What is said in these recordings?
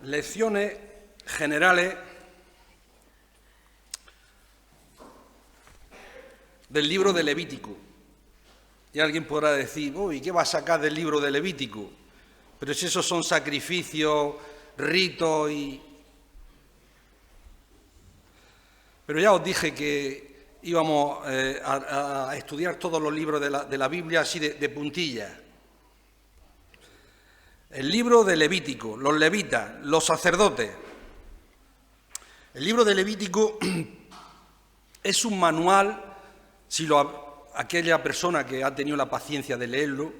Lecciones generales del libro de Levítico. Y alguien podrá decir, uy, ¿qué va a sacar del libro de Levítico? Pero si esos son sacrificios, ritos y... Pero ya os dije que íbamos a estudiar todos los libros de la Biblia así de puntillas. El libro de Levítico, los levitas, los sacerdotes. El libro de Levítico es un manual, aquella persona que ha tenido la paciencia de leerlo,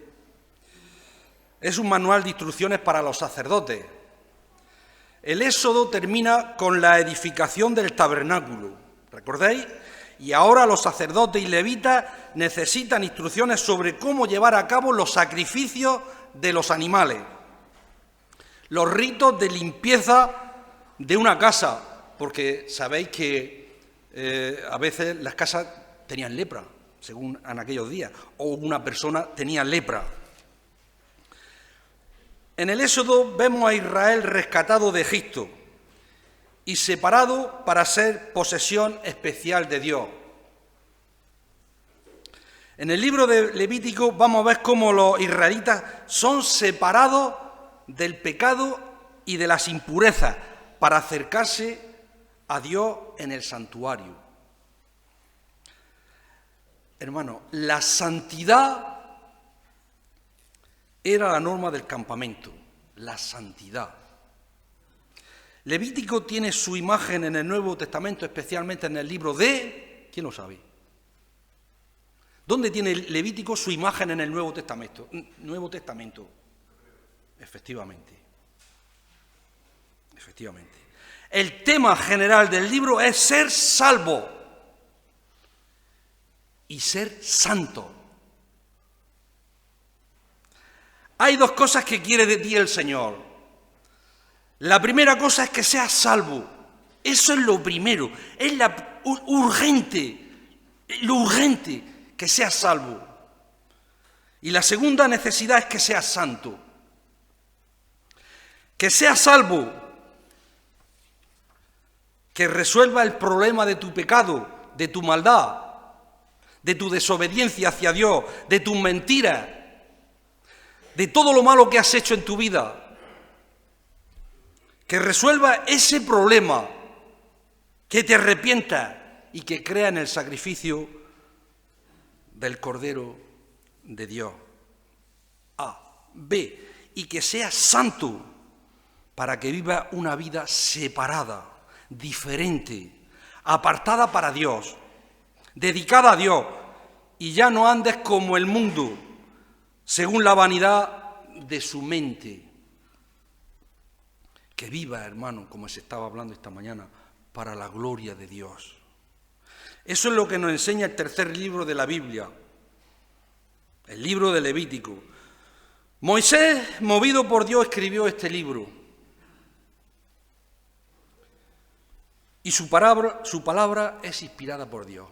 es un manual de instrucciones para los sacerdotes. El Éxodo termina con la edificación del tabernáculo, ¿recordáis? Y ahora los sacerdotes y levitas necesitan instrucciones sobre cómo llevar a cabo los sacrificios de los animales, los ritos de limpieza de una casa, porque sabéis que a veces las casas tenían lepra, según en aquellos días, o una persona tenía lepra. En el Éxodo vemos a Israel rescatado de Egipto y separado para ser posesión especial de Dios. En el libro de Levítico vamos a ver cómo los israelitas son separados del pecado y de las impurezas para acercarse a Dios en el santuario. Hermano, la santidad era la norma del campamento, la santidad. Levítico tiene su imagen en el Nuevo Testamento, especialmente en el libro de... ¿Quién lo sabe? ¿Dónde tiene Levítico su imagen en el Nuevo Testamento? Efectivamente. El tema general del libro es ser salvo y ser santo. Hay dos cosas que quiere de ti el Señor. La primera cosa es que seas salvo. Eso es lo primero. Es lo urgente, que seas salvo. Y la segunda necesidad es que seas santo. Que seas salvo, que resuelva el problema de tu pecado, de tu maldad, de tu desobediencia hacia Dios, de tus mentiras, de todo lo malo que has hecho en tu vida. Que resuelva ese problema, que te arrepientas y que crea en el sacrificio del Cordero de Dios. A. B. Y que seas santo, para que viva una vida separada, diferente, apartada para Dios, dedicada a Dios, y ya no andes como el mundo, según la vanidad de su mente. Que viva, hermano, como se estaba hablando esta mañana, para la gloria de Dios. Eso es lo que nos enseña el tercer libro de la Biblia, el libro de Levítico. Moisés, movido por Dios, escribió este libro. Y su palabra es inspirada por Dios.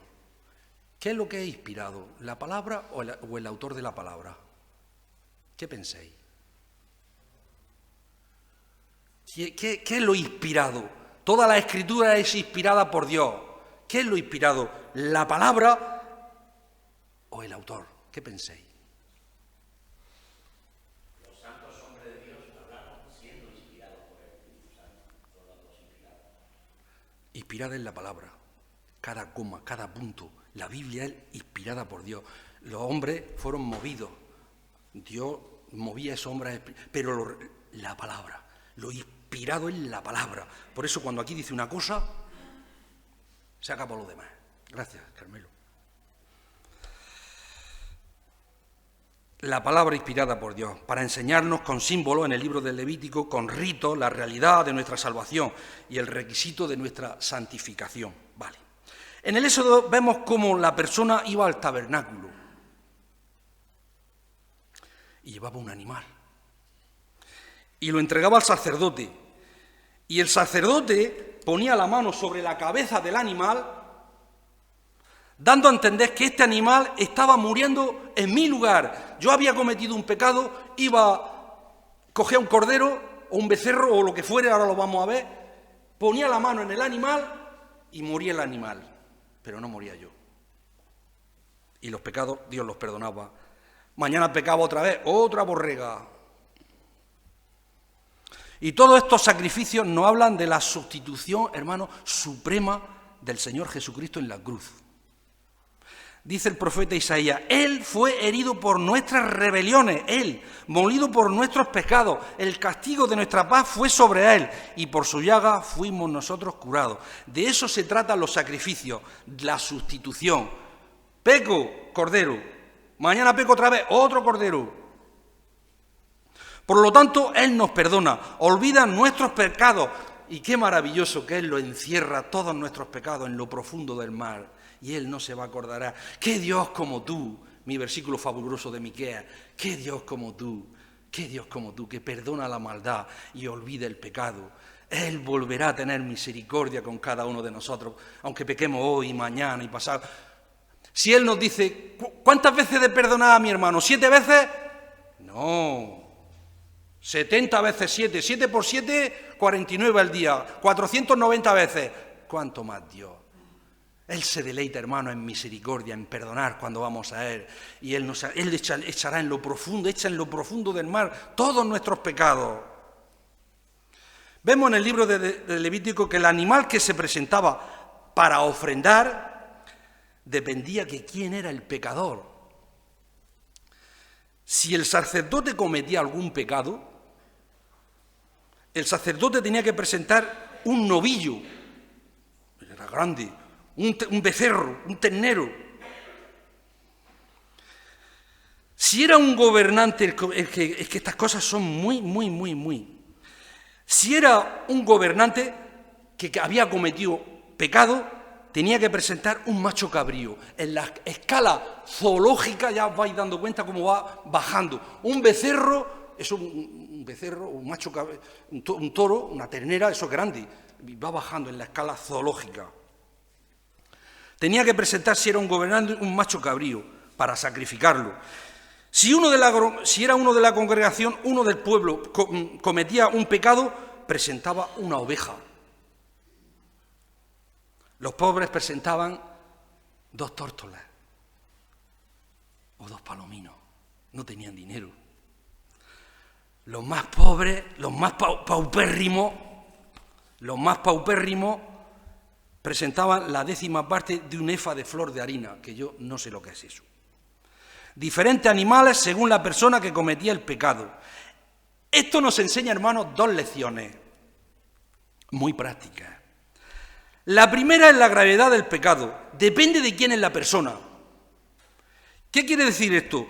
¿Qué es lo que es inspirado? ¿La palabra o el autor de la palabra? ¿Qué pensáis? ¿Qué es lo inspirado? Toda la escritura es inspirada por Dios. ¿Qué es lo inspirado? ¿La palabra o el autor? ¿Qué pensáis? Los santos hombres de Dios hablaron siendo inspirados por el Espíritu Santo. Son los dos inspirados. Inspirada en la palabra. Cada coma, cada punto. La Biblia es inspirada por Dios. Los hombres fueron movidos. Dios movía a esos hombres, pero la palabra, lo inspirado en la palabra. Por eso cuando aquí dice una cosa, se acabó lo demás. Gracias, Carmelo. La palabra inspirada por Dios, para enseñarnos con símbolos en el libro del Levítico, con ritos, la realidad de nuestra salvación y el requisito de nuestra santificación. Vale. En el Éxodo vemos cómo la persona iba al tabernáculo y llevaba un animal y lo entregaba al sacerdote, y el sacerdote ponía la mano sobre la cabeza del animal, dando a entender que este animal estaba muriendo en mi lugar. Yo había cometido un pecado, cogía un cordero o un becerro o lo que fuere, ahora lo vamos a ver, ponía la mano en el animal y moría el animal, pero no moría yo. Y los pecados Dios los perdonaba. Mañana pecaba otra vez, otra borrega. Y todos estos sacrificios nos hablan de la sustitución, hermano, suprema del Señor Jesucristo en la cruz. Dice el profeta Isaías, Él fue herido por nuestras rebeliones, Él, molido por nuestros pecados, el castigo de nuestra paz fue sobre Él, y por su llaga fuimos nosotros curados. De eso se tratan los sacrificios, la sustitución. Peco, cordero, mañana peco otra vez, otro cordero. Por lo tanto, Él nos perdona, olvida nuestros pecados, y qué maravilloso que Él lo encierra, todos nuestros pecados, en lo profundo del mar. Y Él no se va a acordar. ¡Qué Dios como tú! Mi versículo fabuloso de Miqueas. ¡Qué Dios como tú! ¡Qué Dios como tú! Que perdona la maldad y olvida el pecado. Él volverá a tener misericordia con cada uno de nosotros, aunque pequemos hoy, mañana y pasado. Si Él nos dice, ¿cuántas veces de perdonar a mi hermano? ¿7 veces? No. 70 veces 7. 7 por 7, 49 al día. 490 veces. ¿Cuánto más Dios? Él se deleita, hermano, en misericordia, en perdonar cuando vamos a Él. Y Él echará en lo profundo, echa en lo profundo del mar todos nuestros pecados. Vemos en el libro de Levítico que el animal que se presentaba para ofrendar dependía de quién era el pecador. Si el sacerdote cometía algún pecado, el sacerdote tenía que presentar un novillo, era grande, un becerro, un ternero. Si era un gobernante, es que estas cosas son muy. Si era un gobernante que había cometido pecado, tenía que presentar un macho cabrío. En la escala zoológica ya os vais dando cuenta cómo va bajando. Un becerro, es un becerro, un macho cabrío, un toro, una ternera, eso es grande, va bajando en la escala zoológica. Tenía que presentar, si era un gobernante, un macho cabrío para sacrificarlo. Si era uno de la congregación, uno del pueblo, cometía un pecado, presentaba una oveja. Los pobres presentaban 2 tórtolas o 2 palominos. No tenían dinero. Los más pobres, los más paupérrimos, presentaban la 10ª parte de un efa de flor de harina, que yo no sé lo que es eso. Diferentes animales según la persona que cometía el pecado. Esto nos enseña, hermanos, 2 lecciones muy prácticas. La primera es la gravedad del pecado. Depende de quién es la persona. ¿Qué quiere decir esto?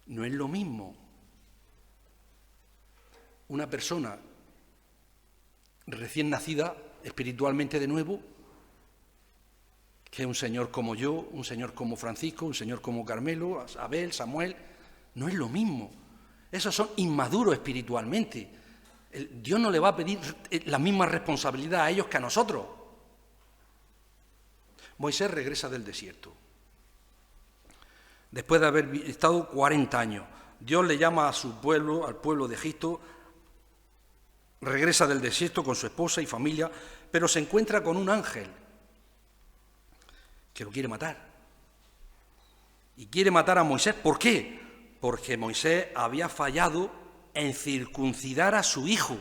No es lo mismo una persona recién nacida, espiritualmente de nuevo, que un señor como yo, un señor como Francisco, un señor como Carmelo, Abel, Samuel. No es lo mismo. Esos son inmaduros espiritualmente. Dios no le va a pedir la misma responsabilidad a ellos que a nosotros. Moisés regresa del desierto. Después de haber estado 40 años, Dios le llama a su pueblo, al pueblo de Egipto, regresa del desierto con su esposa y familia, pero se encuentra con un ángel que lo quiere matar. Y quiere matar a Moisés. ¿Por qué? Porque Moisés había fallado en circuncidar a su hijo.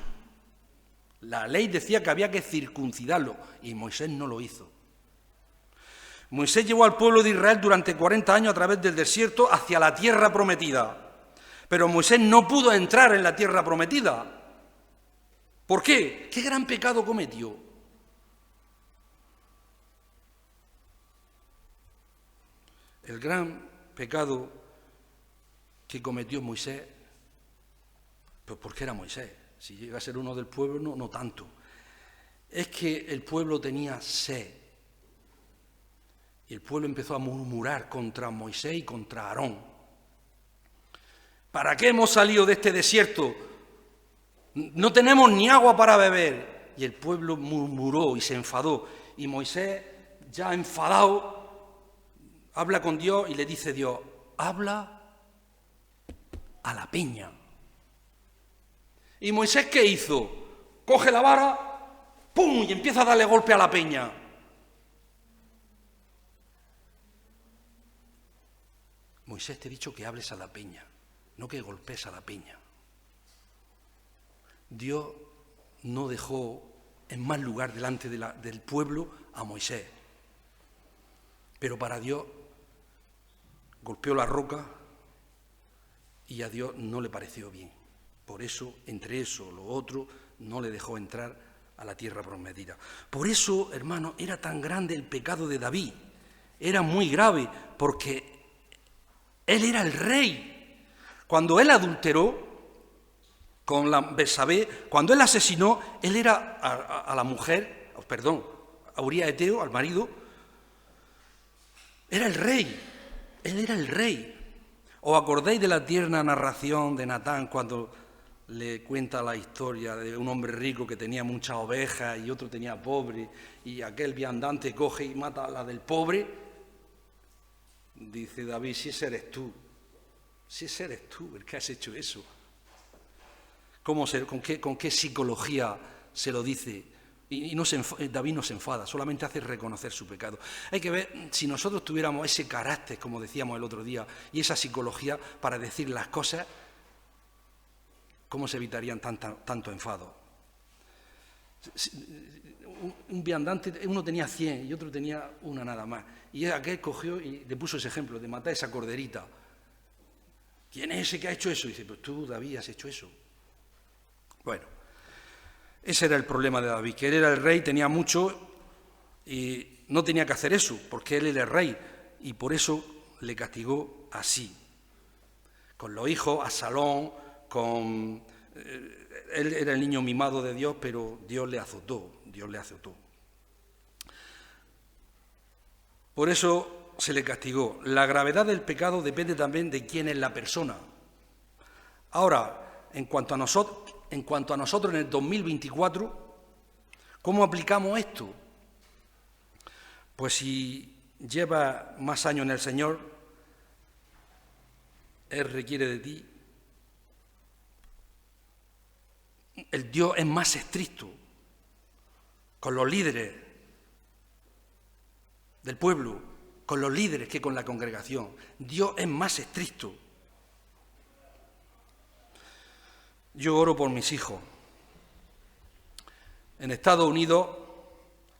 La ley decía que había que circuncidarlo y Moisés no lo hizo. Moisés llevó al pueblo de Israel durante 40 años a través del desierto hacia la tierra prometida. Pero Moisés no pudo entrar en la tierra prometida. ¿Por qué? ¿Qué gran pecado cometió? El gran pecado que cometió Moisés, pues porque era Moisés, si llega a ser uno del pueblo, no tanto, es que el pueblo tenía sed. Y el pueblo empezó a murmurar contra Moisés y contra Aarón. ¿Para qué hemos salido de este desierto? No tenemos ni agua para beber. Y el pueblo murmuró y se enfadó. Y Moisés, ya enfadado, habla con Dios y le dice Dios, habla a la peña. ¿Y Moisés qué hizo? Coge la vara, ¡pum!, y empieza a darle golpe a la peña. Moisés, te he dicho que hables a la peña, no que golpes a la peña. Dios no dejó en mal lugar delante del pueblo a Moisés, pero para Dios golpeó la roca y a Dios no le pareció bien. Por eso, entre eso, lo otro, no le dejó entrar a la tierra prometida. Por eso, hermano, era tan grande el pecado de David. Era muy grave, porque él era el rey. Cuando él adulteró con la Betsabé, cuando él asesinó, él era a la mujer, a Urías Eteo, al marido, era el rey. Él era el rey. ¿Os acordáis de la tierna narración de Natán cuando le cuenta la historia de un hombre rico que tenía muchas ovejas y otro tenía pobre, y aquel viandante coge y mata a la del pobre? Dice David, si ese eres tú el que has hecho eso. ¿Con qué psicología se lo dice? Y David no se enfada, solamente hace reconocer su pecado. Hay que ver si nosotros tuviéramos ese carácter, como decíamos el otro día, y esa psicología para decir las cosas, ¿cómo se evitarían tanto enfado? Un viandante, uno tenía 100 y otro tenía una nada más. Y aquel cogió y le puso ese ejemplo de matar esa corderita. ¿Quién es ese que ha hecho eso? Y dice, pues tú, David, has hecho eso. Bueno, ese era el problema de David, que él era el rey, tenía mucho y no tenía que hacer eso, porque él era el rey, y por eso le castigó así. Con los hijos, Absalón, él era el niño mimado de Dios, pero Dios le azotó. Por eso se le castigó. La gravedad del pecado depende también de quién es la persona. Ahora, en cuanto a nosotros en el 2024, ¿cómo aplicamos esto? Pues si llevas más años en el Señor, Él requiere de ti. El Dios es más estricto con los líderes del pueblo, con los líderes que con la congregación. Dios es más estricto. Yo oro por mis hijos. En Estados Unidos,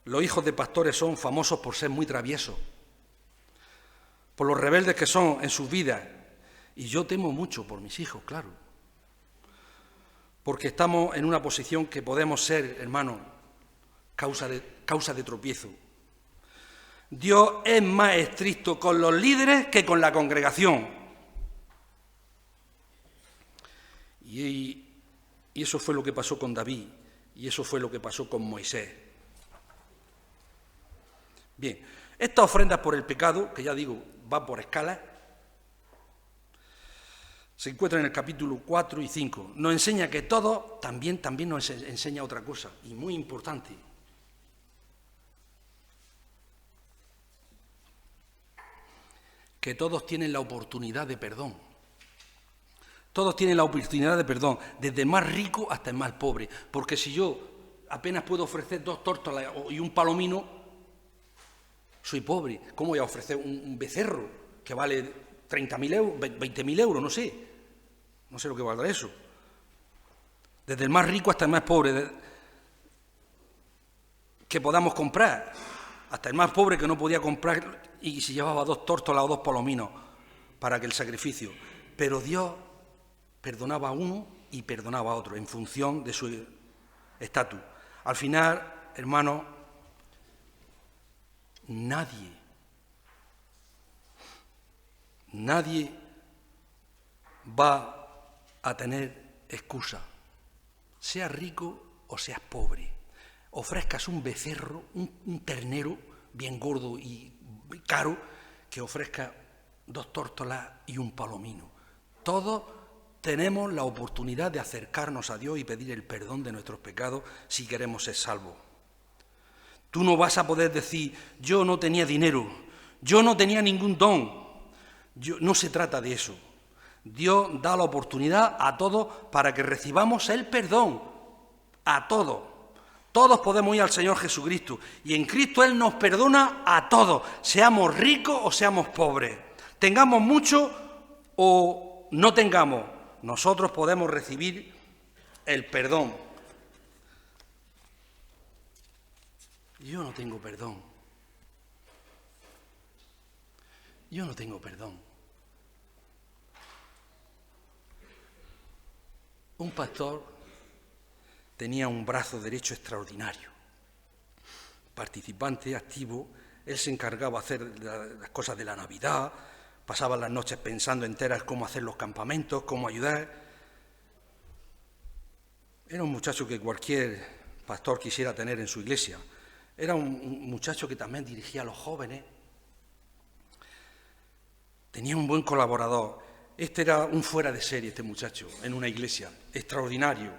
los hijos de pastores son famosos por ser muy traviesos, por los rebeldes que son en sus vidas. Y yo temo mucho por mis hijos, claro, porque estamos en una posición que podemos ser, hermano, causa de tropiezo. Dios es más estricto con los líderes que con la congregación. Y eso fue lo que pasó con David, y eso fue lo que pasó con Moisés. Bien, estas ofrendas por el pecado, que ya digo, va por escalas, se encuentran en el capítulo 4 y 5. Nos enseña que todo, también nos enseña otra cosa, y muy importante. Que todos tienen la oportunidad de perdón. Todos tienen la oportunidad de perdón, desde el más rico hasta el más pobre. Porque si yo apenas puedo ofrecer 2 tórtolas y un palomino, soy pobre. ¿Cómo voy a ofrecer un becerro que vale 30.000 euros, 20.000 euros? No sé lo que valdrá eso. Desde el más rico hasta el más pobre que podamos comprar, hasta el más pobre que no podía comprar y si llevaba 2 tórtolas o 2 palominos para que el sacrificio. Pero Dios perdonaba a uno y perdonaba a otro en función de su estatus. Al final, hermano, nadie va a tener excusa, seas rico o seas pobre. Ofrezcas un becerro, un ternero bien gordo y caro, que ofrezca 2 tórtolas y un palomino. Todos tenemos la oportunidad de acercarnos a Dios y pedir el perdón de nuestros pecados si queremos ser salvos. Tú no vas a poder decir, yo no tenía dinero, yo no tenía ningún don. No se trata de eso. Dios da la oportunidad a todos para que recibamos el perdón, a todos. Todos podemos ir al Señor Jesucristo y en Cristo Él nos perdona a todos, seamos ricos o seamos pobres, tengamos mucho o no tengamos, nosotros podemos recibir el perdón. Yo no tengo perdón. Yo no tengo perdón. Un pastor tenía un brazo derecho extraordinario, participante, activo. Él se encargaba de hacer las cosas de la Navidad, pasaba las noches pensando enteras cómo hacer los campamentos, cómo ayudar. Era un muchacho que cualquier pastor quisiera tener en su iglesia. Era un muchacho que también dirigía a los jóvenes. Tenía un buen colaborador. Este era un fuera de serie, este muchacho, en una iglesia, extraordinario.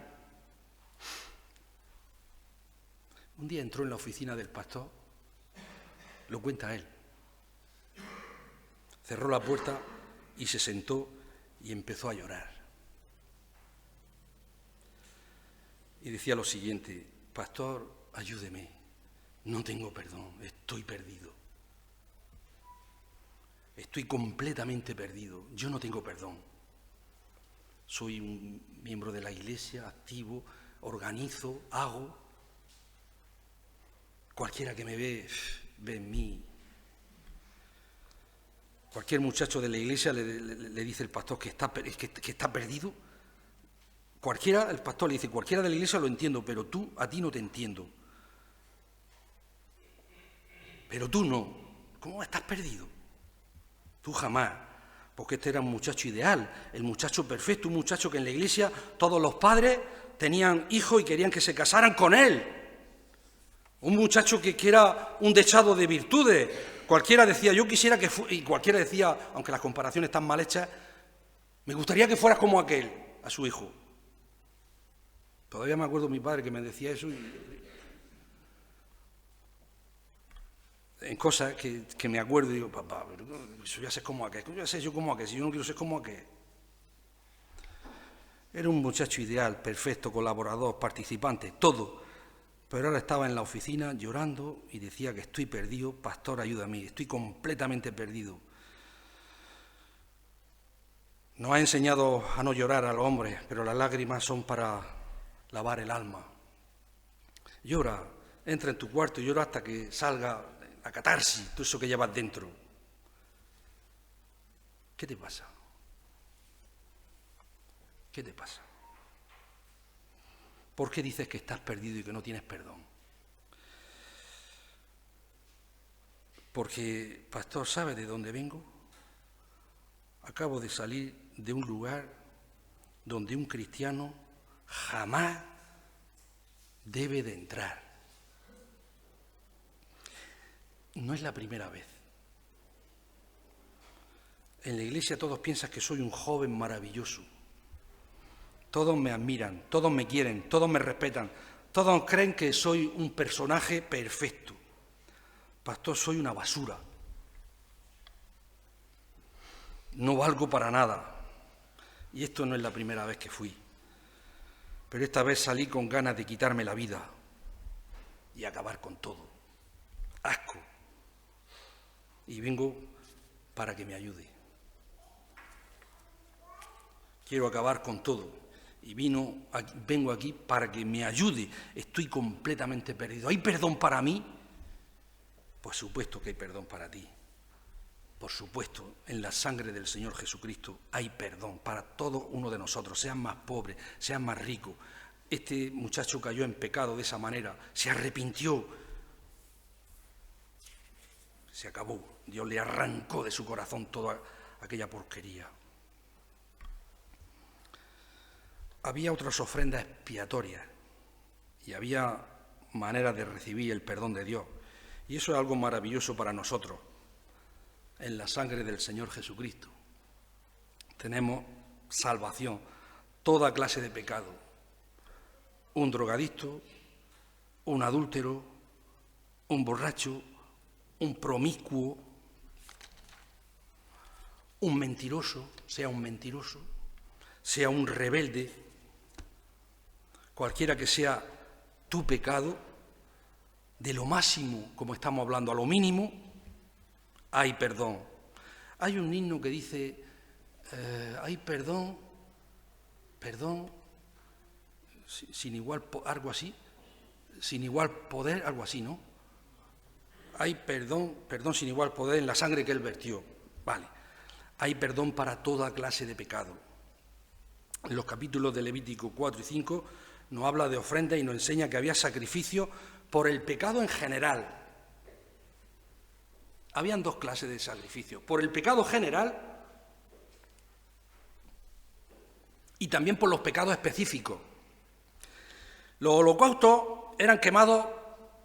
Un día entró en la oficina del pastor, lo cuenta él. Cerró la puerta y se sentó y empezó a llorar. Y decía lo siguiente: pastor, ayúdeme, no tengo perdón, estoy perdido. Estoy completamente perdido, yo no tengo perdón. Soy un miembro de la iglesia, activo, organizo, hago. Cualquiera que me ve en mí. Cualquier muchacho de la iglesia le dice al pastor que está perdido. El pastor le dice, cualquiera de la iglesia lo entiendo, pero a ti no te entiendo. Pero tú no. ¿Cómo estás perdido? Tú jamás. Porque este era un muchacho ideal, el muchacho perfecto, un muchacho que en la iglesia todos los padres tenían hijos y querían que se casaran con él. Un muchacho que era un dechado de virtudes. Cualquiera decía, yo quisiera que fuera, y cualquiera decía, aunque las comparaciones están mal hechas, me gustaría que fueras como aquel, a su hijo. Todavía me acuerdo de mi padre que me decía eso, en cosas que me acuerdo y digo, papá, pero yo voy a ser como aquel, ¿cómo voy a ser yo como aquel? Si yo no quiero ser como aquel. Era un muchacho ideal, perfecto, colaborador, participante, todo. Pero ahora estaba en la oficina llorando y decía que estoy perdido, pastor, ayúdame, estoy completamente perdido. Nos ha enseñado a no llorar a los hombres, pero las lágrimas son para lavar el alma. Llora, entra en tu cuarto y llora hasta que salga la catarsis, todo eso que llevas dentro. ¿Qué te pasa? ¿Qué te pasa? ¿Por qué dices que estás perdido y que no tienes perdón? Porque, pastor, ¿sabe de dónde vengo? Acabo de salir de un lugar donde un cristiano jamás debe de entrar. No es la primera vez. En la iglesia todos piensan que soy un joven maravilloso. Todos me admiran, todos me quieren, todos me respetan, todos creen que soy un personaje perfecto. Pastor, soy una basura. No valgo para nada. Y esto no es la primera vez que fui. Pero esta vez salí con ganas de quitarme la vida y acabar con todo. Asco. Y vengo para que me ayude. Quiero acabar con todo. Y vengo aquí para que me ayude. Estoy completamente perdido. ¿Hay perdón para mí? Por supuesto que hay perdón para ti. Por supuesto, en la sangre del Señor Jesucristo hay perdón para todo uno de nosotros, sean más pobres, sean más ricos. Este muchacho cayó en pecado de esa manera, se arrepintió. Se acabó. Dios le arrancó de su corazón toda aquella porquería. Había otras ofrendas expiatorias y había maneras de recibir el perdón de Dios. Y eso es algo maravilloso para nosotros. En la sangre del Señor Jesucristo tenemos salvación, toda clase de pecado. Un drogadicto, un adúltero, un borracho, un promiscuo, un mentiroso, sea un rebelde, cualquiera que sea tu pecado, de lo máximo, como estamos hablando, a lo mínimo, hay perdón. Hay un himno que dice, hay perdón, sin igual, algo así, sin igual poder, algo así, ¿no? Hay perdón sin igual poder en la sangre que Él vertió. Vale. Hay perdón para toda clase de pecado. En los capítulos de Levítico 4 y 5 nos habla de ofrenda y nos enseña que había sacrificio por el pecado en general. Habían dos clases de sacrificio. Por el pecado general y también por los pecados específicos. Los holocaustos eran quemados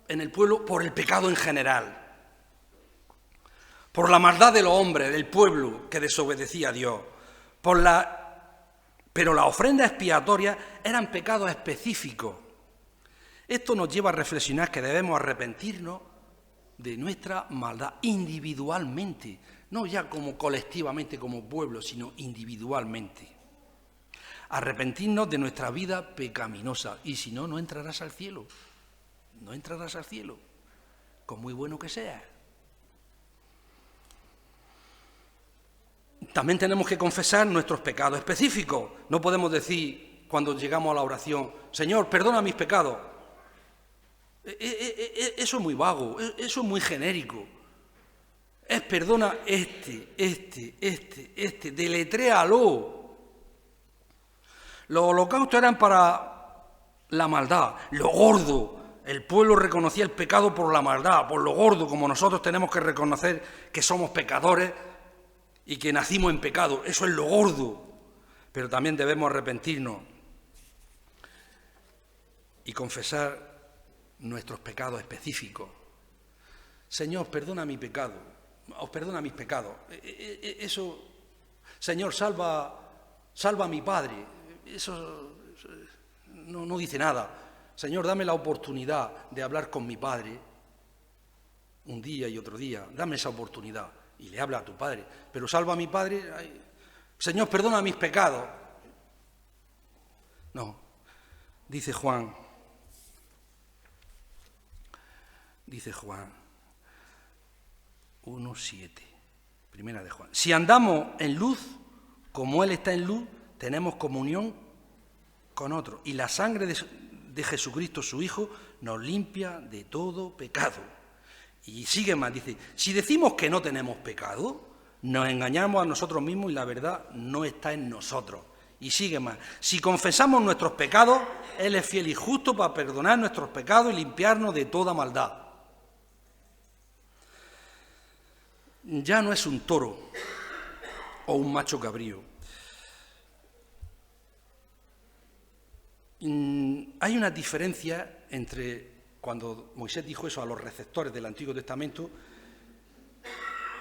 en el pueblo por el pecado en general, por la maldad de los hombres, del pueblo que desobedecía a Dios, pero las ofrendas expiatorias eran pecados específicos. Esto nos lleva a reflexionar que debemos arrepentirnos de nuestra maldad individualmente, no ya como colectivamente, como pueblo, sino individualmente. Arrepentirnos de nuestra vida pecaminosa, y si no, no entrarás al cielo. No entrarás al cielo, con muy bueno que sea. También tenemos que confesar nuestros pecados específicos. No podemos decir cuando llegamos a la oración, Señor, perdona mis pecados. Eso es muy vago, eso es muy genérico. Es perdona deletréalo. Los holocaustos eran para la maldad, lo gordo. El pueblo reconocía el pecado por la maldad, por lo gordo, como nosotros tenemos que reconocer que somos pecadores y que nacimos en pecado. Eso es lo gordo. Pero también debemos arrepentirnos y confesar nuestros pecados específicos. Señor, perdona mi pecado, os perdona mis pecados. Eso, Señor, salva a mi padre. Eso no dice nada. Señor, dame la oportunidad de hablar con mi padre un día y otro día. Dame esa oportunidad. Y le habla a tu padre. Pero salva a mi padre. Ay, Señor, perdona mis pecados. No. Dice Juan 1:7. Primera de Juan. Si andamos en luz, como Él está en luz, tenemos comunión con otro. Y la sangre de Jesucristo, su Hijo, nos limpia de todo pecado. Y sigue más, dice, si decimos que no tenemos pecado, nos engañamos a nosotros mismos y la verdad no está en nosotros. Y sigue más, si confesamos nuestros pecados, Él es fiel y justo para perdonar nuestros pecados y limpiarnos de toda maldad. Ya no es un toro o un macho cabrío. Hay una diferencia entre cuando Moisés dijo eso a los receptores del Antiguo Testamento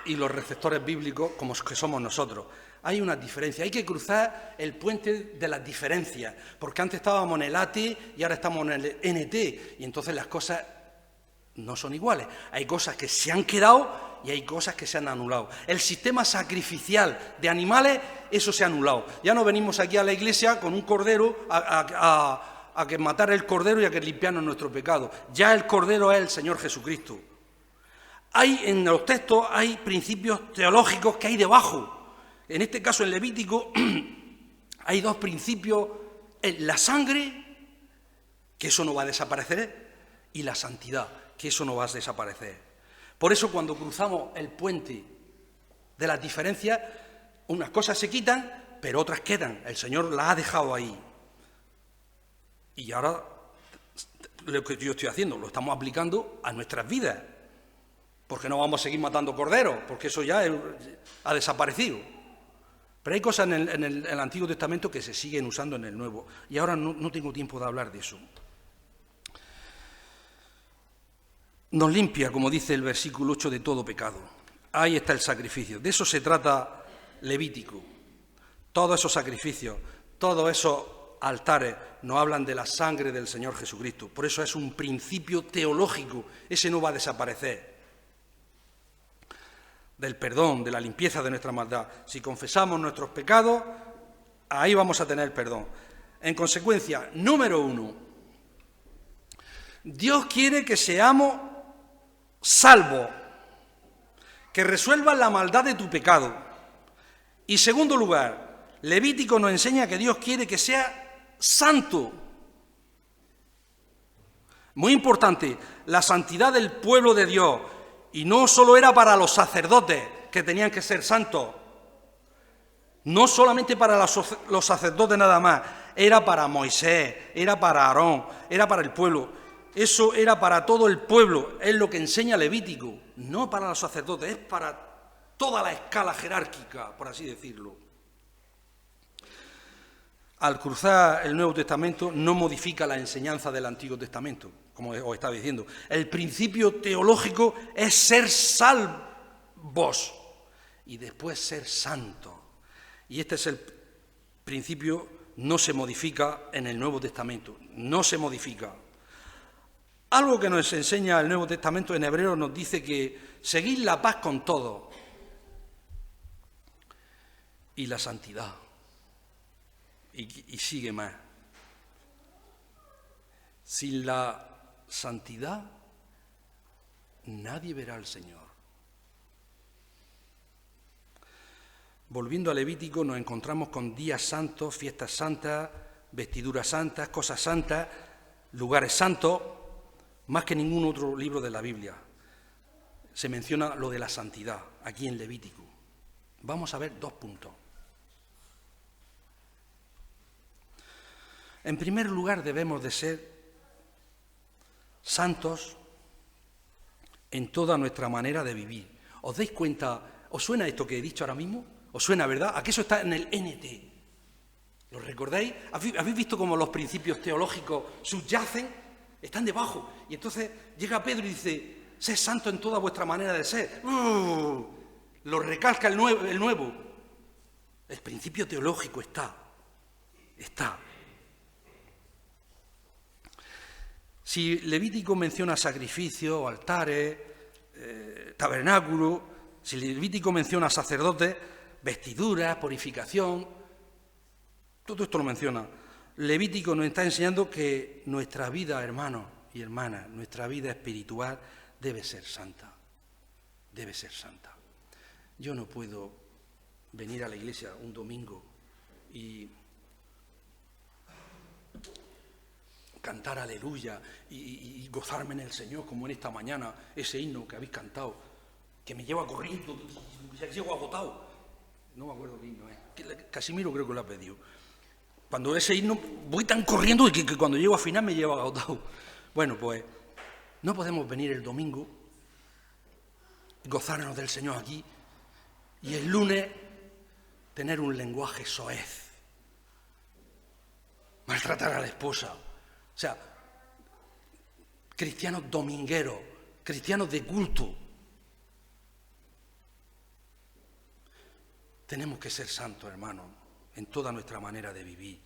y los receptores bíblicos como que somos nosotros. Hay una diferencia, hay que cruzar el puente de las diferencias, porque antes estábamos en el AT y ahora estamos en el NT, y entonces las cosas no son iguales. Hay cosas que se han quedado y hay cosas que se han anulado. El sistema sacrificial de animales, eso se ha anulado. Ya no venimos aquí a la iglesia con un cordero a que matar el cordero y a que limpiarnos nuestro pecado. Ya el cordero es el Señor Jesucristo. En los textos hay principios teológicos que hay debajo. En este caso, en Levítico, hay dos principios. La sangre, que eso no va a desaparecer, y la santidad, que eso no va a desaparecer. Por eso, cuando cruzamos el puente de las diferencias, unas cosas se quitan, pero otras quedan. El Señor las ha dejado ahí. Y ahora, lo que yo estoy haciendo, lo estamos aplicando a nuestras vidas. Porque no vamos a seguir matando corderos, porque eso ya ha desaparecido. Pero hay cosas en el Antiguo Testamento que se siguen usando en el Nuevo. Y ahora no tengo tiempo de hablar de eso. Nos limpia, como dice el versículo 8, de todo pecado. Ahí está el sacrificio. De eso se trata Levítico. Todos esos sacrificios, todos esos altares nos hablan de la sangre del Señor Jesucristo. Por eso es un principio teológico. Ese no va a desaparecer. del perdón, de la limpieza de nuestra maldad. Si confesamos nuestros pecados, ahí vamos a tener perdón. En consecuencia, número 1, Dios quiere que seamos salvos, que resuelvan la maldad de tu pecado. Y segundo lugar, Levítico nos enseña que Dios quiere que sea santo. Muy importante, la santidad del pueblo de Dios. Y no solo era para los sacerdotes, que tenían que ser santos. No solamente para los sacerdotes nada más. Era para Moisés, era para Aarón, era para el pueblo. Eso era para todo el pueblo. Es lo que enseña Levítico. No para los sacerdotes, es para toda la escala jerárquica, por así decirlo. Al cruzar el Nuevo Testamento no modifica la enseñanza del Antiguo Testamento, como os estaba diciendo. El principio teológico es ser salvos y después ser santos. Y este es el principio, no se modifica en el Nuevo Testamento, no se modifica. Algo que nos enseña el Nuevo Testamento en Hebreos nos dice que seguid la paz con todos y la santidad. Y sigue más. Sin la santidad, nadie verá al Señor. Volviendo a Levítico, nos encontramos con días santos, fiestas santas, vestiduras santas, cosas santas, lugares santos, más que ningún otro libro de la Biblia. Se menciona lo de la santidad, aquí en Levítico. Vamos a ver 2 puntos. En primer lugar, debemos de ser santos en toda nuestra manera de vivir. ¿Os dais cuenta? ¿Os suena esto que he dicho ahora mismo? ¿Os suena, verdad? ¿A qué eso está en el NT? ¿Lo recordáis? ¿Habéis visto cómo los principios teológicos subyacen? Están debajo. Y entonces llega Pedro y dice, sed santo en toda vuestra manera de ser. Lo recalca el nuevo. El principio teológico está. Si Levítico menciona sacrificios, altares, tabernáculos, si Levítico menciona sacerdotes, vestiduras, purificación, todo esto lo menciona. Levítico nos está enseñando que nuestra vida, hermanos y hermanas, nuestra vida espiritual debe ser santa. Debe ser santa. Yo no puedo venir a la iglesia un domingo y cantar aleluya y gozarme en el Señor, como en esta mañana, ese himno que habéis cantado, que me lleva corriendo, ya llego agotado. No me acuerdo qué himno es. Casimiro creo que lo ha pedido. Cuando ese himno voy tan corriendo que cuando llego a final me lleva agotado. Bueno, pues no podemos venir el domingo, gozarnos del Señor aquí, y el lunes tener un lenguaje soez, maltratar a la esposa. O sea, cristianos domingueros, cristianos de culto. Tenemos que ser santos, hermanos, en toda nuestra manera de vivir.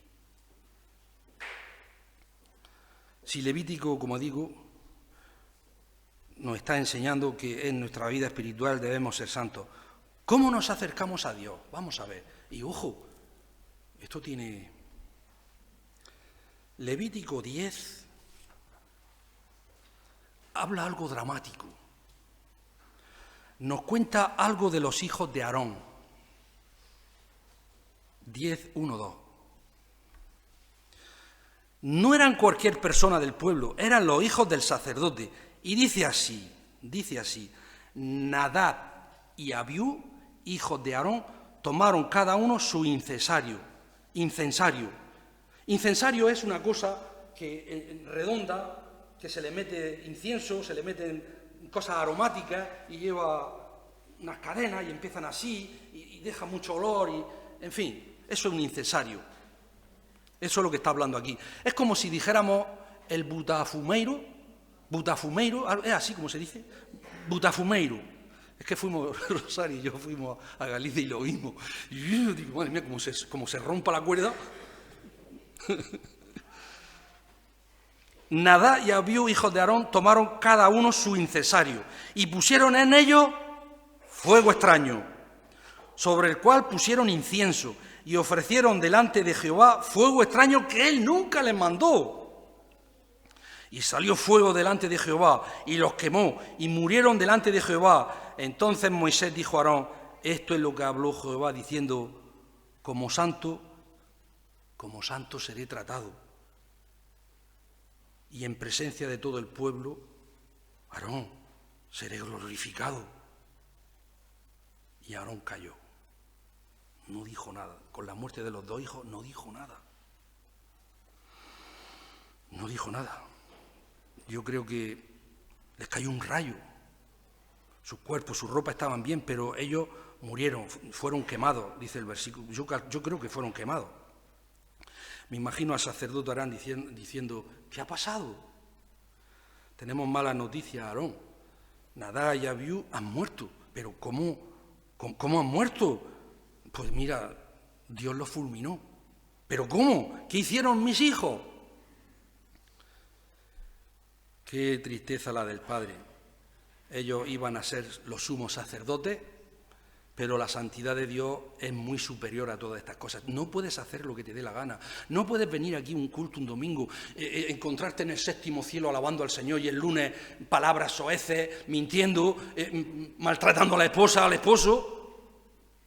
Si Levítico, como digo, nos está enseñando que en nuestra vida espiritual debemos ser santos, ¿cómo nos acercamos a Dios? Vamos a ver. Y ojo, esto tiene... Levítico 10 habla algo dramático. Nos cuenta algo de los hijos de Aarón. 10, 1, 2. No eran cualquier persona del pueblo, eran los hijos del sacerdote. Y dice así, Nadab y Abiú, hijos de Aarón, tomaron cada uno su incensario. Incensario es una cosa que redonda, que se le mete incienso, se le meten cosas aromáticas y lleva unas cadenas y empiezan así y deja mucho olor y, en fin, eso es un incensario. Eso es lo que está hablando aquí. Es como si dijéramos el butafumeiro, es así como se dice, butafumeiro. Es que fuimos, Rosario y yo fuimos a Galicia y lo vimos. Y yo digo, madre mía, como se rompa la cuerda. Nadab y Abiú, hijos de Aarón, tomaron cada uno su incensario y pusieron en ello fuego extraño, sobre el cual pusieron incienso y ofrecieron delante de Jehová fuego extraño que él nunca les mandó. Y salió fuego delante de Jehová y los quemó y murieron delante de Jehová. Entonces Moisés dijo a Aarón: esto es lo que habló Jehová diciendo: como santo seré tratado. Y en presencia de todo el pueblo, Aarón, seré glorificado. Y Aarón calló. No dijo nada. Con la muerte de los dos hijos no dijo nada. No dijo nada. Yo creo que les cayó un rayo. Sus cuerpos, sus ropas estaban bien, pero ellos murieron, fueron quemados, dice el versículo. Yo creo que fueron quemados. Me imagino al sacerdote Aarón diciendo: ¿qué ha pasado? Tenemos malas noticias, Aarón. Nadab y Abiú han muerto. ¿Pero cómo han muerto? Pues mira, Dios los fulminó. ¿Pero cómo? ¿Qué hicieron mis hijos? Qué tristeza la del Padre. Ellos iban a ser los sumos sacerdotes, pero la santidad de Dios es muy superior a todas estas cosas. No puedes hacer lo que te dé la gana. No puedes venir aquí un culto un domingo, encontrarte en el séptimo cielo alabando al Señor y el lunes palabras soeces, mintiendo, maltratando a la esposa, al esposo.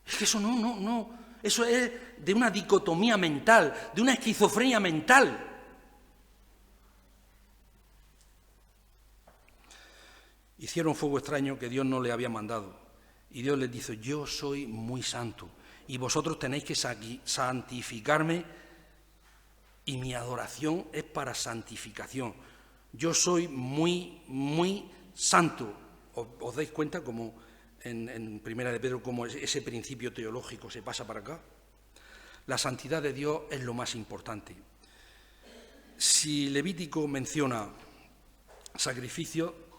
Es que eso no. Eso es de una dicotomía mental, de una esquizofrenia mental. Hicieron fuego extraño que Dios no le había mandado. Y Dios les dice: yo soy muy santo y vosotros tenéis que santificarme, y mi adoración es para santificación. Yo soy muy, muy santo. ¿Os dais cuenta como en Primera de Pedro cómo ese principio teológico se pasa para acá? La santidad de Dios es lo más importante. Si Levítico menciona sacrificio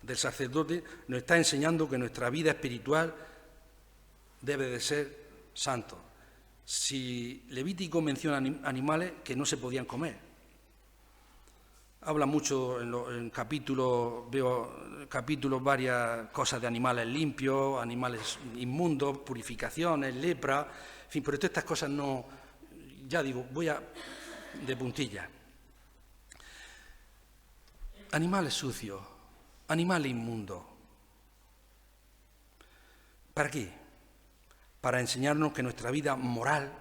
del sacerdote, nos está enseñando que nuestra vida espiritual debe de ser santo. Si Levítico menciona animales que no se podían comer, habla mucho en capítulos, veo capítulos, varias cosas de animales limpios, animales inmundos, purificaciones, lepra, en fin, pero todas estas cosas no, ya digo, voy a de puntilla. Animales sucios, animales inmundos. ¿Para qué? Para enseñarnos que nuestra vida moral,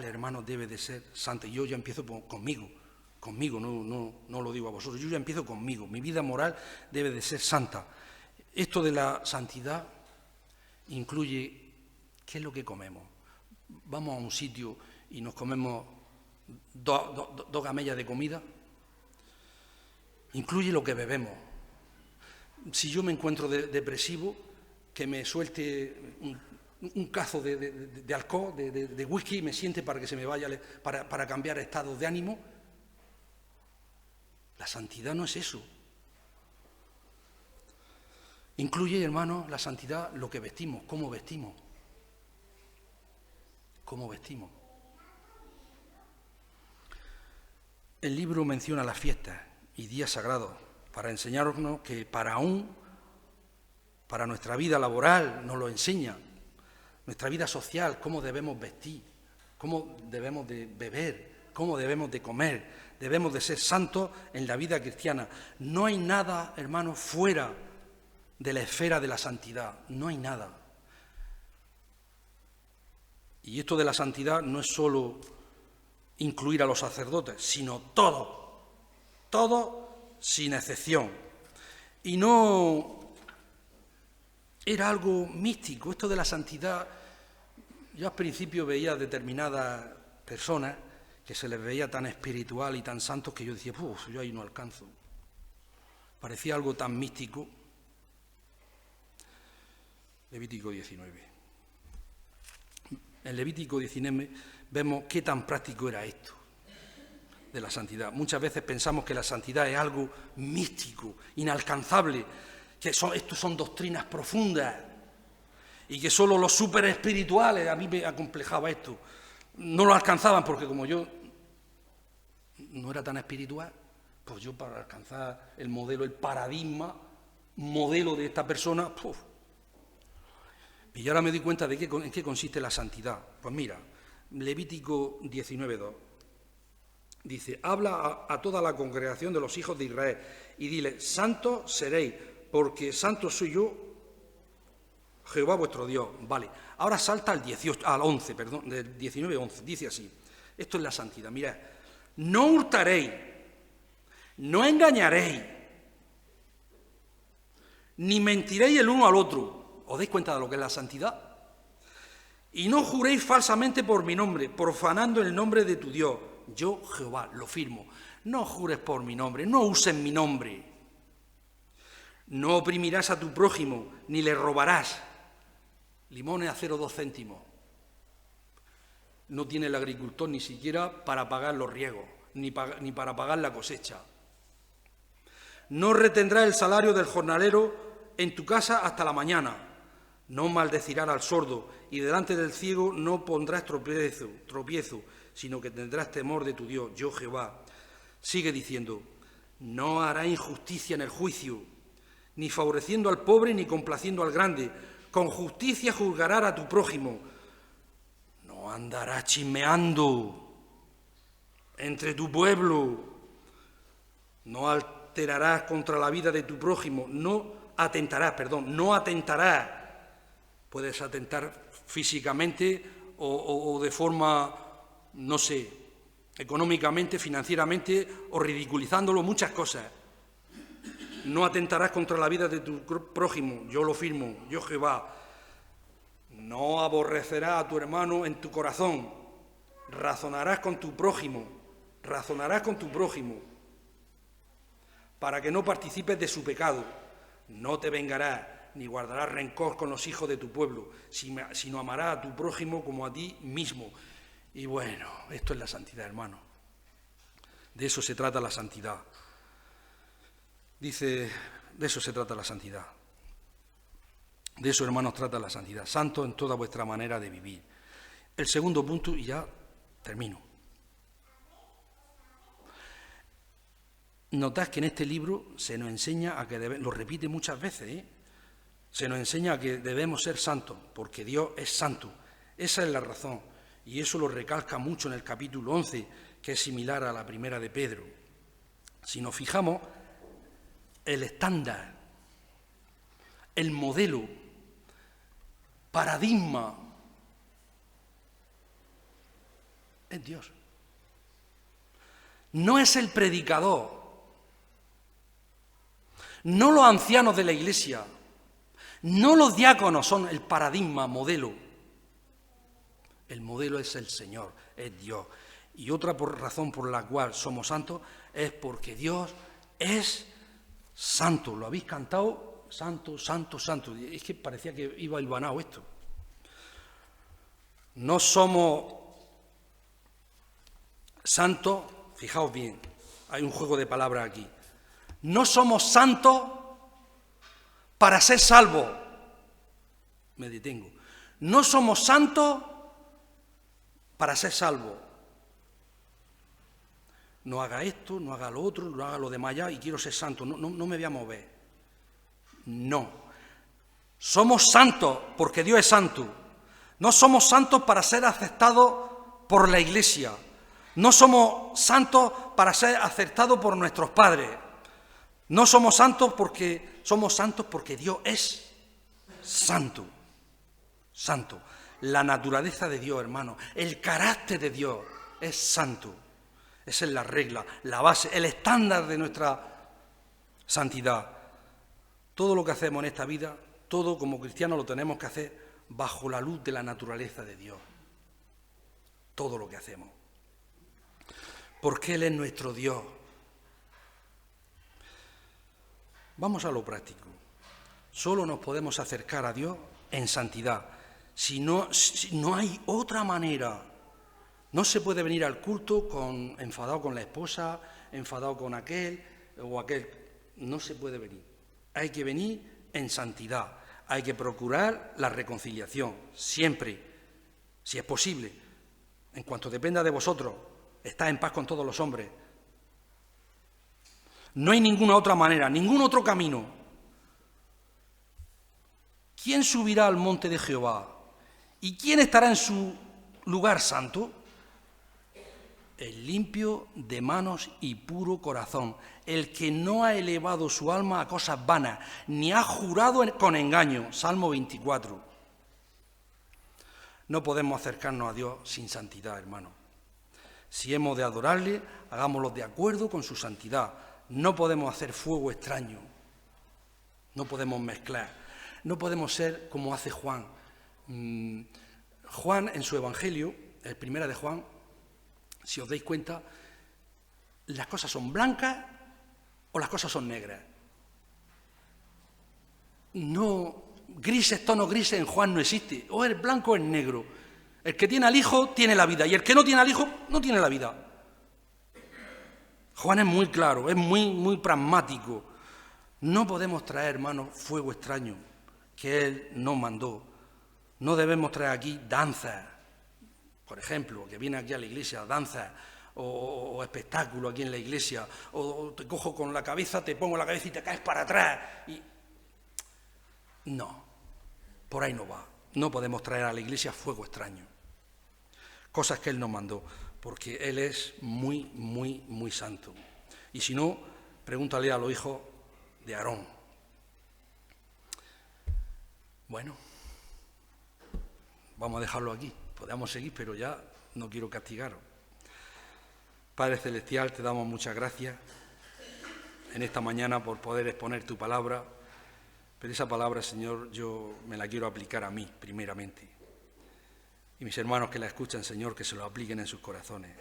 hermanos, debe de ser santa. Y yo ya empiezo conmigo, no lo digo a vosotros, yo ya empiezo conmigo. Mi vida moral debe de ser santa. Esto de la santidad incluye, ¿qué es lo que comemos? Vamos a un sitio y nos comemos dos gamellas de comida. Incluye lo que bebemos. Si yo me encuentro depresivo, que me suelte un cazo de alcohol, de whisky, y me siente para que se me vaya, para cambiar estados de ánimo. La santidad no es eso. Incluye, hermanos, la santidad lo que vestimos, cómo vestimos. Cómo vestimos. El libro menciona las fiestas y días sagrados para enseñarnos que para nuestra vida laboral nos lo enseña, nuestra vida social, cómo debemos vestir, cómo debemos de beber, cómo debemos de comer, debemos de ser santos en la vida cristiana. No hay nada, hermanos, fuera de la esfera de la santidad, no hay nada. Y esto de la santidad no es solo incluir a los sacerdotes, sino todo sin excepción. Y no era algo místico. Esto de la santidad, yo al principio veía determinadas personas que se les veía tan espiritual y tan santos que yo decía, yo ahí no alcanzo. Parecía algo tan místico. Levítico 19. En Levítico 19 vemos qué tan práctico era esto de la santidad. Muchas veces pensamos que la santidad es algo místico, inalcanzable, que estos son doctrinas profundas y que solo los súper espirituales, a mí me acomplejaba esto, no lo alcanzaban porque como yo no era tan espiritual, pues yo para alcanzar el modelo, el paradigma, modelo de esta persona, ¡puf! Y ahora me doy cuenta de en qué consiste la santidad. Pues mira, Levítico 19:2. Dice, habla a toda la congregación de los hijos de Israel y dile, santos seréis, porque santo soy yo, Jehová vuestro Dios. Vale, ahora salta al 11, perdón, del 19:11, dice así. Esto es la santidad, mirad. No hurtaréis, no engañaréis, ni mentiréis el uno al otro. ¿Os dais cuenta de lo que es la santidad? Y no juréis falsamente por mi nombre, profanando el nombre de tu Dios. Yo, Jehová, lo firmo. No jures por mi nombre, no uses mi nombre. No oprimirás a tu prójimo, ni le robarás. Limones a 0,2 céntimos. No tiene el agricultor ni siquiera para pagar los riegos, ni para pagar la cosecha. No retendrás el salario del jornalero en tu casa hasta la mañana. No maldecirás al sordo, y delante del ciego no pondrás tropiezo, sino que tendrás temor de tu Dios, yo Jehová. Sigue diciendo, no hará injusticia en el juicio, ni favoreciendo al pobre, ni complaciendo al grande. Con justicia juzgarás a tu prójimo. No andarás chismeando entre tu pueblo. No alterarás contra la vida de tu prójimo. No atentarás. Puedes atentar físicamente o de forma, no sé, económicamente, financieramente, o ridiculizándolo, muchas cosas. No atentarás contra la vida de tu prójimo, yo lo firmo, yo Jehová. No aborrecerás a tu hermano en tu corazón, razonarás con tu prójimo, para que no participes de su pecado. No te vengarás, ni guardarás rencor con los hijos de tu pueblo, sino amarás a tu prójimo como a ti mismo. Y bueno, esto es la santidad, hermano. De eso se trata la santidad. Dice, de eso se trata la santidad. De eso, hermanos, trata la santidad. Santo en toda vuestra manera de vivir. El segundo punto, y ya termino. Notad que en este libro se nos enseña a que lo repite muchas veces, se nos enseña a que debemos ser santos, porque Dios es santo. Esa es la razón. Y eso lo recalca mucho en el capítulo 11, que es similar a la primera de Pedro. Si nos fijamos, el estándar, el modelo, paradigma, es Dios. No es el predicador, no los ancianos de la iglesia, no los diáconos son el paradigma, modelo. El modelo es el Señor, es Dios. Y otra razón por la cual somos santos es porque Dios es santo. Lo habéis cantado, santo, santo, santo. Es que parecía que iba hilvanado esto. No somos santos, fijaos bien, hay un juego de palabras aquí. No somos santos para ser salvos. Me detengo. No somos santos para ser salvos. No haga esto, no haga lo otro, no haga lo demás allá y quiero ser santo. No me voy a mover. No. Somos santos porque Dios es santo. No somos santos para ser aceptados por la iglesia. No somos santos para ser aceptados por nuestros padres. No somos santos porque Dios es santo. Santo. La naturaleza de Dios, hermano, el carácter de Dios es santo. Esa es la regla, la base, el estándar de nuestra santidad. Todo lo que hacemos en esta vida, todo como cristianos lo tenemos que hacer bajo la luz de la naturaleza de Dios. Todo lo que hacemos. Porque Él es nuestro Dios. Vamos a lo práctico. Solo nos podemos acercar a Dios en santidad. Si no hay otra manera. No se puede venir al culto enfadado con la esposa, enfadado con aquel o aquel. No se puede venir. Hay que venir en santidad. Hay que procurar la reconciliación, siempre, si es posible. En cuanto dependa de vosotros, estad en paz con todos los hombres. No hay ninguna otra manera, ningún otro camino. ¿quién subirá al monte de Jehová? ¿Y quién estará en su lugar santo? El limpio de manos y puro corazón, el que no ha elevado su alma a cosas vanas, ni ha jurado con engaño. Salmo 24. No podemos acercarnos a Dios sin santidad, hermano. Si hemos de adorarle, hagámoslo de acuerdo con su santidad. No podemos hacer fuego extraño. No podemos mezclar. No podemos ser como hace Juan. Juan, en su Evangelio, el primera de Juan, si os dais cuenta, las cosas son blancas o las cosas son negras. No, grises, tonos grises en Juan no existe. O es blanco o es negro. El que tiene al Hijo tiene la vida y el que no tiene al Hijo no tiene la vida. Juan es muy claro, es muy pragmático. No podemos traer, hermanos, fuego extraño que Él nos mandó. No debemos traer aquí danzas, por ejemplo, que viene aquí a la iglesia, danzas o espectáculo aquí en la iglesia, o te cojo con la cabeza, te pongo la cabeza y te caes para atrás. No, por ahí no va. No podemos traer a la iglesia fuego extraño. Cosas que Él nos mandó, porque Él es muy santo. Y si no, pregúntale a los hijos de Aarón. Bueno, vamos a dejarlo aquí. Podemos seguir, pero ya no quiero castigaros. Padre Celestial, te damos muchas gracias en esta mañana por poder exponer tu palabra, pero esa palabra, Señor, yo me la quiero aplicar a mí, primeramente. Y mis hermanos que la escuchan, Señor, que se lo apliquen en sus corazones.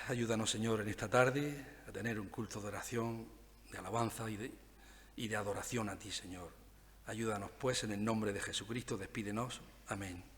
Ayúdanos, Señor, en esta tarde a tener un culto de oración, de alabanza y de adoración a ti, Señor. Ayúdanos, pues, en el nombre de Jesucristo, despídenos. Amén.